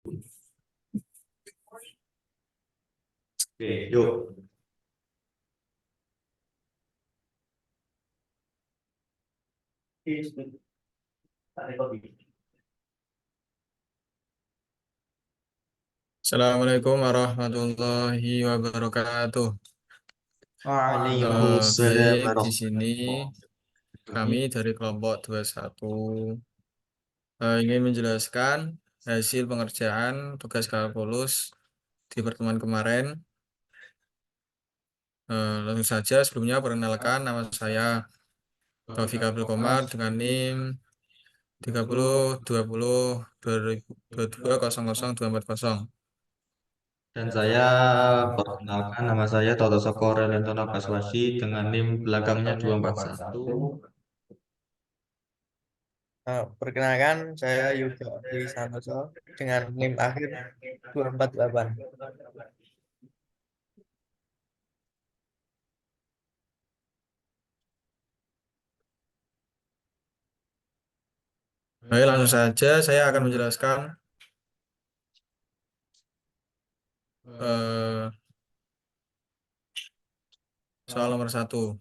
Oke, yuk. Assalamualaikum warahmatullahi wabarakatuh. Waalaikumsalam Baik, di sini kami warahmatullahi. dari kelompok 21 ingin menjelaskan hasil pengerjaan tugas kalkulus di pertemuan kemarin. Langsung saja sebelumnya perkenalkan nama saya Taufik Abdul Komar dengan NIM 302020220024. Dan saya perkenalkan nama saya Toto Sokoro Lentono Kaswasi dengan NIM belakangnya 241. Perkenalkan, saya Yuda Dwi Santoso dengan NIM akhir 248. Baik, langsung saja saya akan menjelaskan eh, soal nomor 1.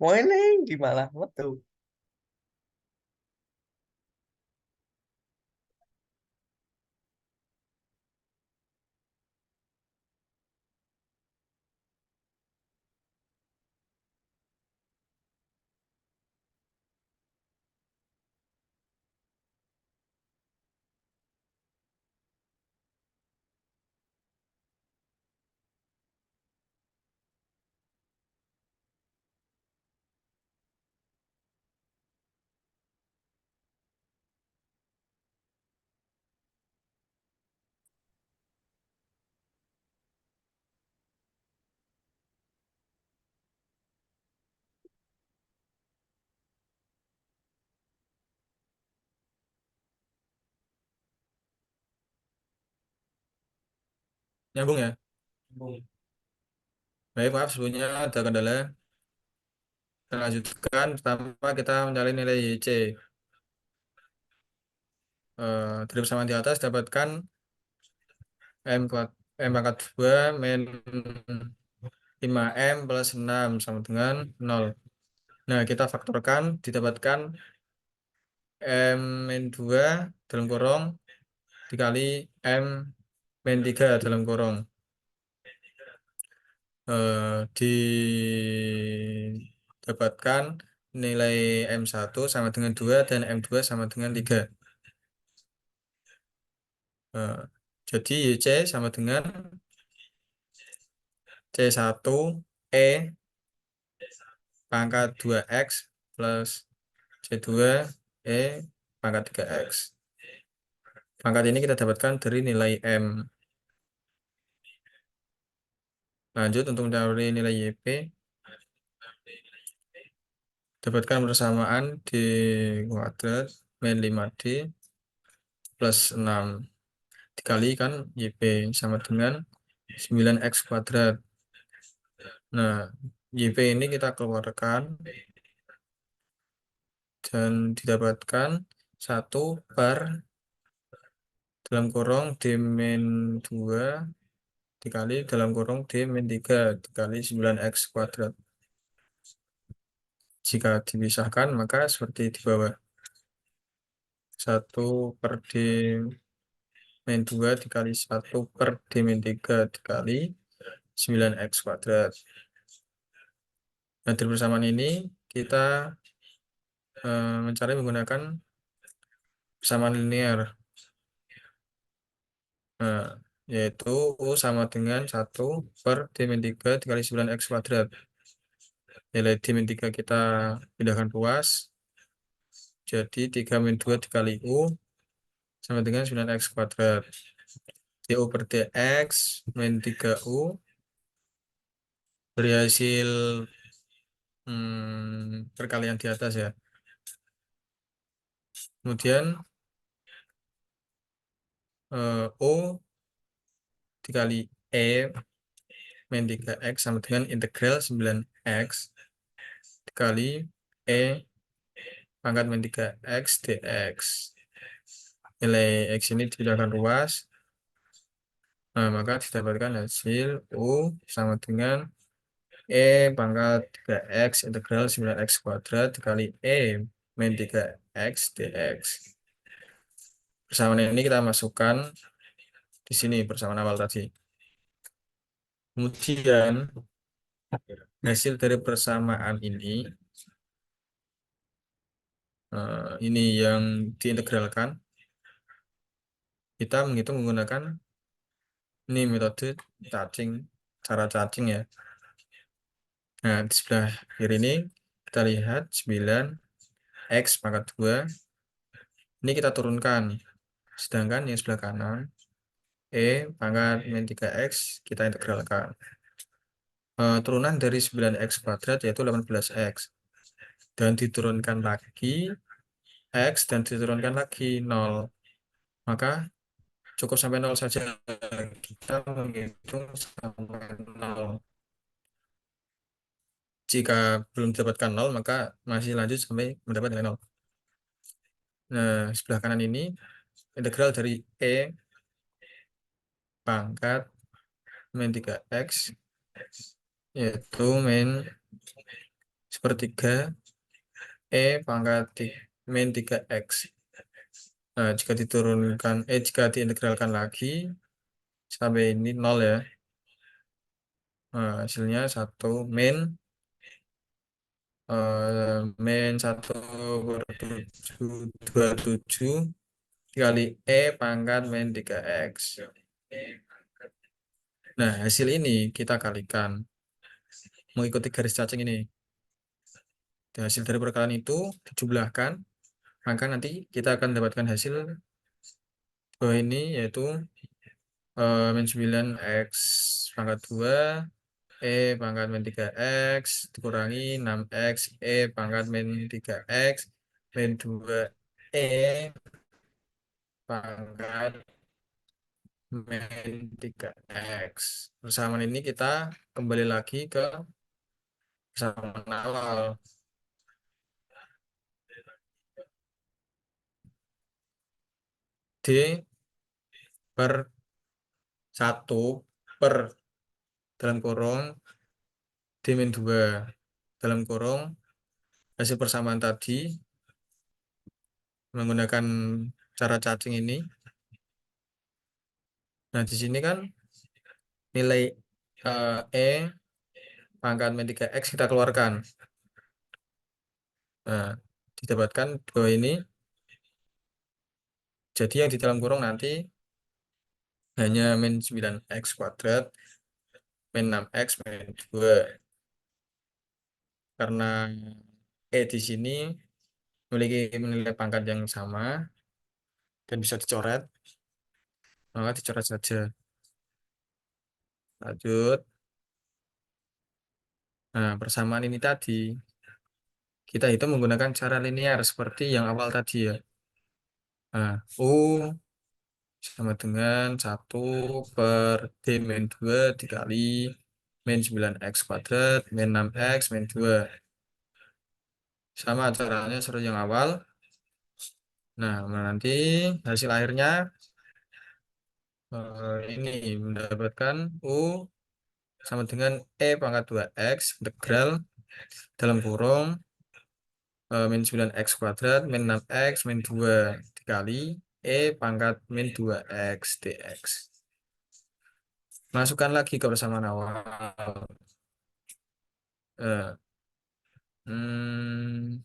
Mau ini gimana? Betul. Nyambung ya? Baik, maaf sebelumnya ada kendala. Kita lanjutkan. Pertama kita mencari nilai YC. Dari persamaan di atas dapatkan M pangkat 2 min 5M plus 6 sama dengan 0. Nah, kita faktorkan didapatkan M min 2 dalam kurung dikali M min 3 dalam kurung. Didapatkan nilai M1 sama dengan 2 dan M2 sama dengan 3. Eh, jadi YC sama dengan C1 E pangkat 2X plus C2 E pangkat 3X. Pangkat ini kita dapatkan dari nilai M. Lanjut untuk mencari nilai YP, dapatkan persamaan di kuadrat min 5D plus 6 dikalikan YP sama dengan 9X kuadrat. Nah, YP ini kita keluarkan dan didapatkan 1 per dalam kurung D min 2 dikali dalam kurung D min 3 dikali 9X kuadrat. Jika dipisahkan maka seperti di bawah. 1 per D min 2 dikali 1 per D min 3 dikali 9x kuadrat. Nah, dari persamaan ini kita mencari menggunakan persamaan linear. Nah, yaitu U sama dengan 1 per D min 3 dikali 9x kuadrat. Nilai D min 3 kita pindahkan ruas. Jadi 3 min 2 dikali U sama dengan 9x kuadrat. DU per DX min 3U dari hasil perkalian di atas ya. Kemudian O dikali E min 3X sama dengan integral 9X dikali E pangkat min 3X dx. Nilai X ini dipindahkan ruas. Nah, maka didapatkan hasil U sama dengan E pangkat 3X integral 9X kuadrat dikali E min 3X dx. Persamaan ini kita masukkan di sini persamaan awal tadi. Kemudian hasil dari persamaan ini yang diintegralkan, kita menghitung menggunakan ini metode cacing, cara cacing ya. Nah, di sebelah kiri ini kita lihat 9x pangkat 2 ini kita turunkan, sedangkan yang sebelah kanan E pangkat min 3x kita integralkan. Turunan dari 9x kuadrat yaitu 18x dan diturunkan lagi X dan diturunkan lagi 0, maka cukup sampai 0 saja, kita menghitung sampai 0. Jika belum didapatkan 0 maka masih lanjut sampai mendapat nilai 0. Nah, sebelah kanan ini integral dari E pangkat min 3x yaitu min sepertiga E pangkat min 3x. Nah, jika diturunkan jika diintegralkan lagi sampai ini 0 ya. Nah, hasilnya 1 min 1/727 dikali E pangkat min 3x. Nah, hasil ini kita kalikan mengikuti garis cacing ini. Dan hasil dari perkalian itu dijumlahkan, maka nanti kita akan mendapatkan hasil bawah ini yaitu min 9x pangkat 2 E pangkat min 3x dikurangi 6x E pangkat min 3x min 2 E pangkat min 3x. Persamaan ini kita kembali lagi ke persamaan awal. D per 1 per dalam kurung D min 2 dalam kurung hasil persamaan tadi menggunakan cara cacing ini. Nah, di sini kan nilai E pangkat min 3x kita keluarkan. Nah, didapatkan dua ini. Jadi yang di dalam kurung nanti hanya min 9x kuadrat min 6x min 2. Karena E di sini memiliki nilai pangkat yang sama dan bisa dicoret, maka dicoret saja. Lanjut. Nah, persamaan ini tadi kita hitung menggunakan cara linear seperti yang awal tadi ya. Nah, U sama dengan 1 per D min 2 dikali min 9x kuadrat min 6x min 2. Sama caranya seperti yang awal. Nah, nanti hasil akhirnya ini mendapatkan U sama dengan E pangkat 2x integral dalam kurung min 9x kuadrat min 6x min 2 dikali E pangkat min 2X dx. Masukkan lagi ke persamaan awal. Eh, hmm,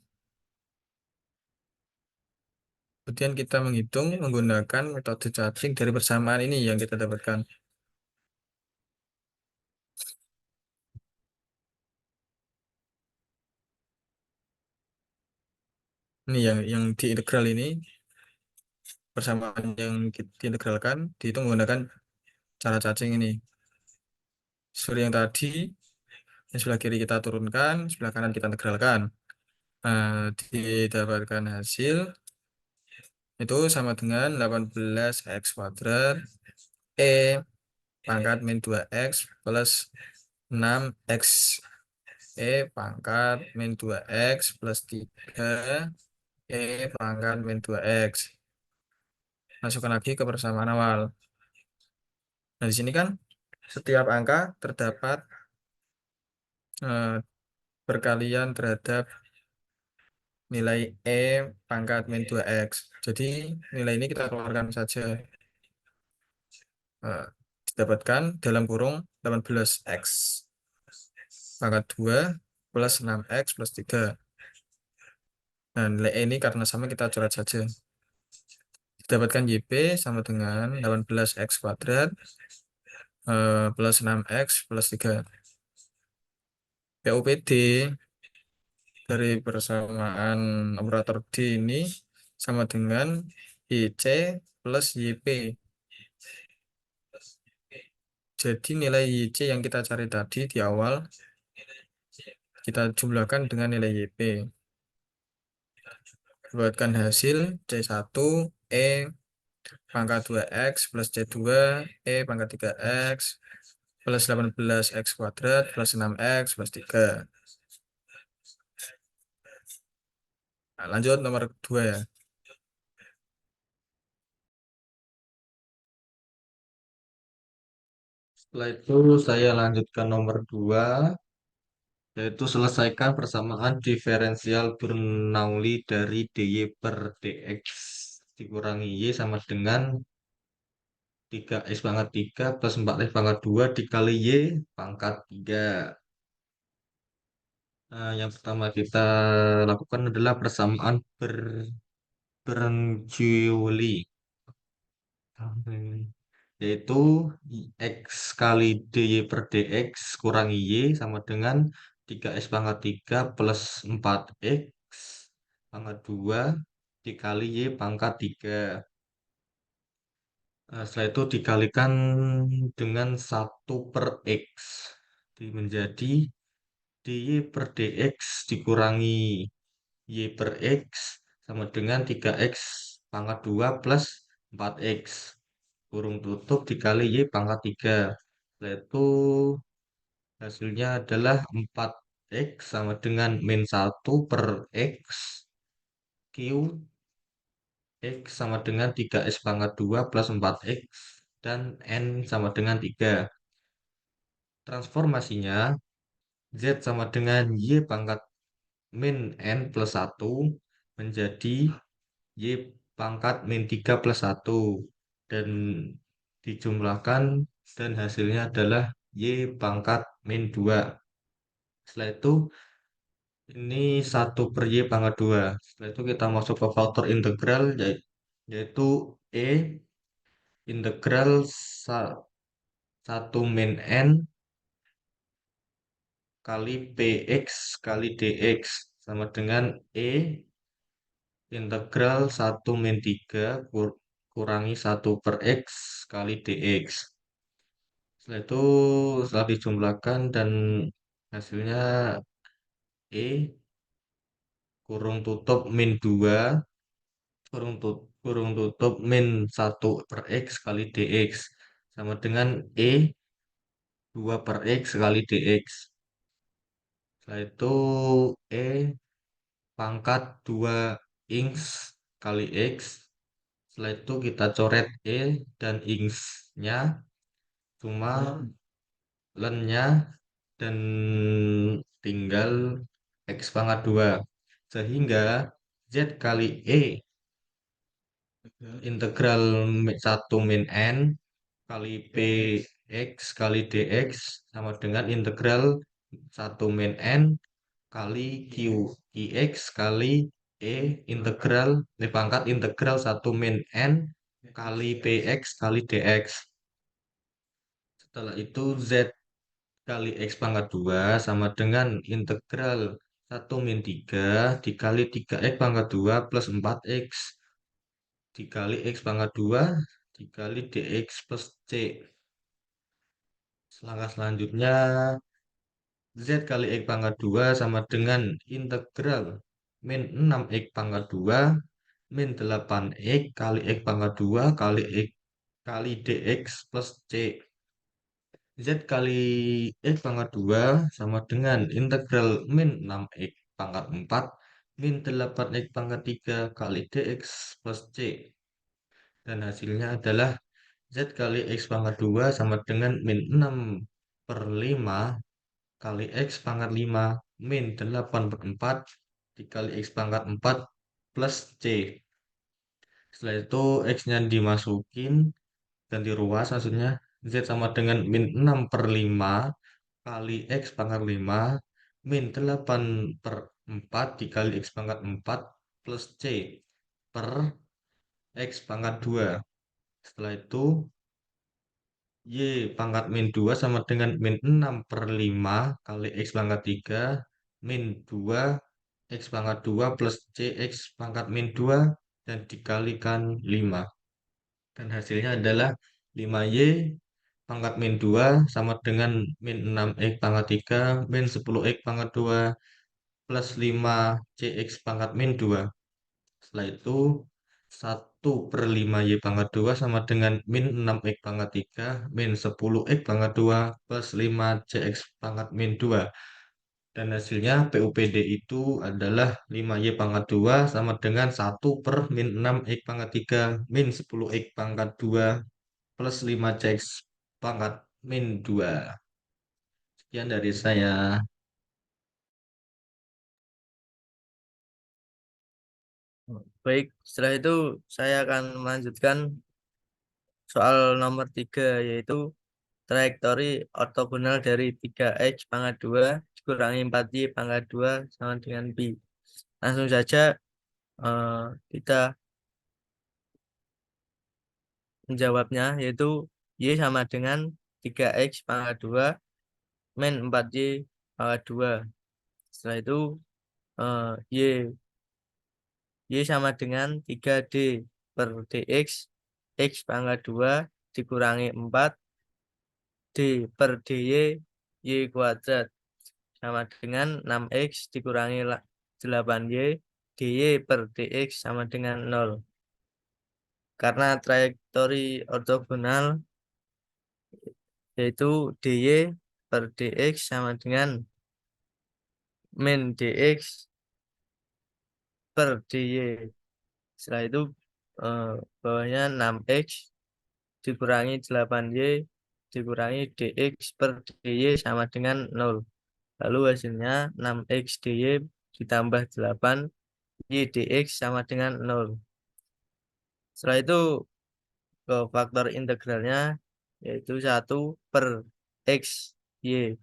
Kemudian kita menghitung menggunakan metode cacing dari persamaan ini yang kita dapatkan. Ini yang di integral ini, persamaan yang kita diintegralkan, dihitung menggunakan cara cacing ini. Seperti yang tadi, yang sebelah kiri kita turunkan, sebelah kanan kita integralkan. Didapatkan hasil itu sama dengan 18x kuadrat E pangkat min 2x plus 6x E pangkat min 2x plus 3 E pangkat min 2x. Masukkan lagi ke persamaan awal. Nah, di sini kan setiap angka terdapat eh, perkalian terhadap nilai E pangkat min 2x. Jadi nilai ini kita keluarkan saja. Eh, Didapatkan dalam kurung 18x pangkat 2 plus 6x plus 3. Nah, nilai E ini karena sama kita coret saja. Didapatkan YP sama dengan 18x kuadrat plus 6x plus 3. PUPD dari persamaan operator D ini sama dengan YC plus YP. Jadi nilai YC yang kita cari tadi di awal kita jumlahkan dengan nilai YP. Buatkan hasil C1 E pangkat 2x plus C2 E pangkat 3x plus 18x kuadrat plus 6x plus 3. Nah, lanjut nomor 2 ya. Setelah itu saya lanjutkan nomor 2, yaitu selesaikan persamaan diferensial Bernoulli dari dy per dx dikurangi y sama dengan 3x pangkat 3 plus 4x pangkat 2 dikali y pangkat 3. Nah, yang pertama kita lakukan adalah persamaan Bernoulli, yaitu x kali dy per dx kurangi y sama dengan 3x pangkat 3 plus 4x pangkat 2 dikali y pangkat 3. Nah, setelah itu dikalikan dengan 1 per x. Menjadi dy per dx dikurangi y per x sama dengan 3x pangkat 2 plus 4x. Kurung tutup dikali y pangkat 3. Setelah itu hasilnya adalah 4x sama dengan min 1 per x Q x sama dengan 3x pangkat 2 plus 4x dan n sama dengan 3. Transformasinya z sama dengan y pangkat min n plus 1 menjadi y pangkat min 3 plus 1 dan dijumlahkan dan hasilnya adalah y pangkat min 2. Setelah itu ini 1 per y pangkat 2. Setelah itu kita masuk ke faktor integral yaitu e integral 1 min n kali px kali dx sama dengan e integral 1 min 3 kurangi 1 per x kali dx. Setelah itu setelah dijumlahkan dan hasilnya E kurung tutup min 2 kurung tutup min 1 per x kali dx sama dengan E 2 per x kali dx. Setelah itu E pangkat 2 x kali x. Setelah itu kita coret E dan x-nya, cuma lennya dan tinggal x pangkat 2. Sehingga Z kali E integral 1 min n kali px kali dx sama dengan integral 1 min n kali q ix kali integral pangkat integral 1 min n kali px kali dx. Setelah itu z kali x pangkat 2 sama dengan integral 1 min 3 dikali 3x pangkat 2 plus 4x dikali x pangkat 2 dikali dx plus c. Langkah selanjutnya z kali x pangkat 2 sama dengan integral min 6x pangkat 2 min 8x kali x pangkat 2 kali x kali dx plus c. Z kali x pangkat 2 sama dengan integral min 6x pangkat 4 min 8x pangkat 3 kali dx plus c. Dan hasilnya adalah Z kali X pangkat 2 sama dengan min 6 per 5 kali X pangkat 5 min 8 per 4 dikali X pangkat 4 plus C. Setelah itu X-nya dimasukin, ganti ruas maksudnya. Z sama dengan min 6 per 5 kali X pangkat 5 min 8 per 4 dikali X pangkat 4 plus C per X pangkat 2. Setelah itu Y pangkat min 2 sama dengan min 6 per 5 kali X pangkat 3 min 2 X pangkat 2 plus CX pangkat min 2 dan dikalikan 5. Dan hasilnya adalah 5Y pangkat min 2 sama dengan min 6X pangkat 3 min 10X pangkat 2 plus 5 CX pangkat min 2. Setelah itu 1/5 Y pangkat 2 sama dengan min 6X pangkat 3 min 10X pangkat 2 plus 5 CX pangkat min 2. Dan hasilnya PUPD itu adalah 5Y pangkat 2 sama dengan 1 per min 6X pangkat 3 min 10X pangkat 2 plus 5 CX pangkat min 2. Sekian dari saya. Baik, setelah itu saya akan melanjutkan soal nomor 3, yaitu trajektori ortogonal dari 3x pangkat 2 dikurangi 4y pangkat 2 sama dengan pi. Langsung saja eh, kita menjawabnya, yaitu y sama dengan 3x pangkat 2 min 4y pangkat 2. Setelah itu y sama dengan 3d per dx x pangkat 2 dikurangi 4 d per dy y kuadrat sama dengan 6x dikurangi 8y dy per dx sama dengan 0. Karena trajektori ortogonal, yaitu dy per dx sama dengan min dx per dy. Setelah itu bawahnya 6x dikurangi 8y dikurangi dx per dy sama dengan 0. Lalu hasilnya 6x dy ditambah 8 y dx sama dengan 0. Setelah itu faktor integralnya, yaitu 1 per x y.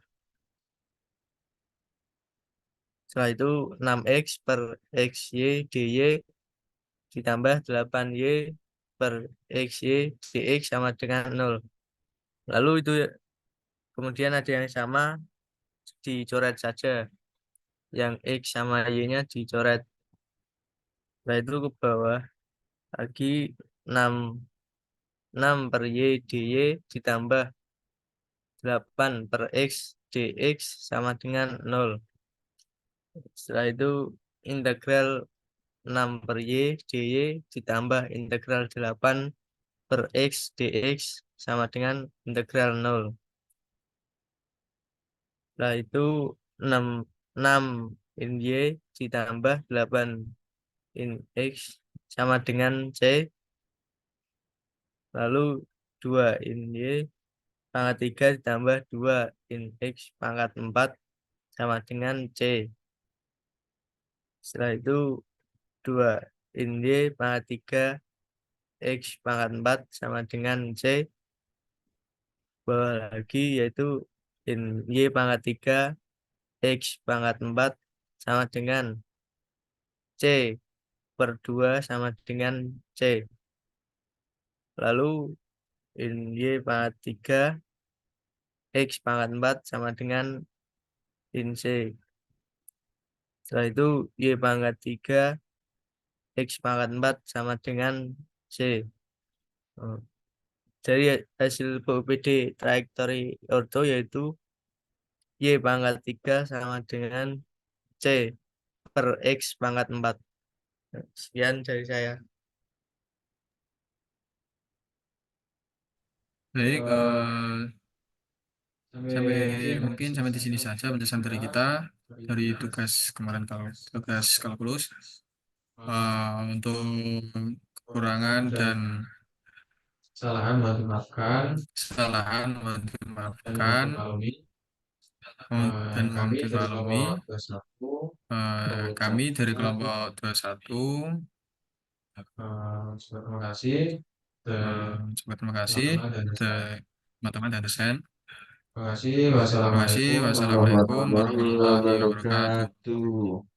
Setelah itu 6x per xy dy ditambah 8y per xy dx sama dengan 0. Lalu itu kemudian ada yang sama, dicoret saja. Yang x sama y-nya dicoret. Setelah itu ke bawah lagi 6 per y dy ditambah 8 per x dx sama dengan 0. Setelah itu integral 6 per y dy ditambah integral 8 per x dx sama dengan integral 0. Setelah itu 6 in y ditambah 8 in x sama dengan c. Lalu 2 in y pangkat 3 ditambah 2 in x pangkat 4 sama dengan c. Setelah itu 2 in y pangkat 3 X pangkat 4 sama dengan C. Bawah lagi yaitu in Y pangkat 3 X pangkat 4 sama dengan C per 2 sama dengan C. Lalu in Y pangkat 3 X pangkat 4 sama dengan in C. Setelah itu Y pangkat 3 X pangkat 4 sama dengan C. Oh. Dari hasil PUPD trajektori orto yaitu Y pangkat 3 sama dengan C per X pangkat 4. Sekian dari saya. Baik, mungkin sampai di sini saja penjelasan dari kita dari tugas kemarin, kalau tugas kalkulus. Untuk kekurangan dan Kesalahan mohon dimaafkan kesalahan mohon dan dimaafkan dimaklumi. dan mohon Kami dari dimaklumi. kelompok 21 Kami dari mengucapkan kelompok 21 terima kasih dan terima kasih teman-teman dan dosen. teman-teman dan dosen. Terima kasih. Terima kasih. Wassalamualaikum Wassalamualaikum warahmatullahi warahmatullahi wabarakatuh. wabarakatuh.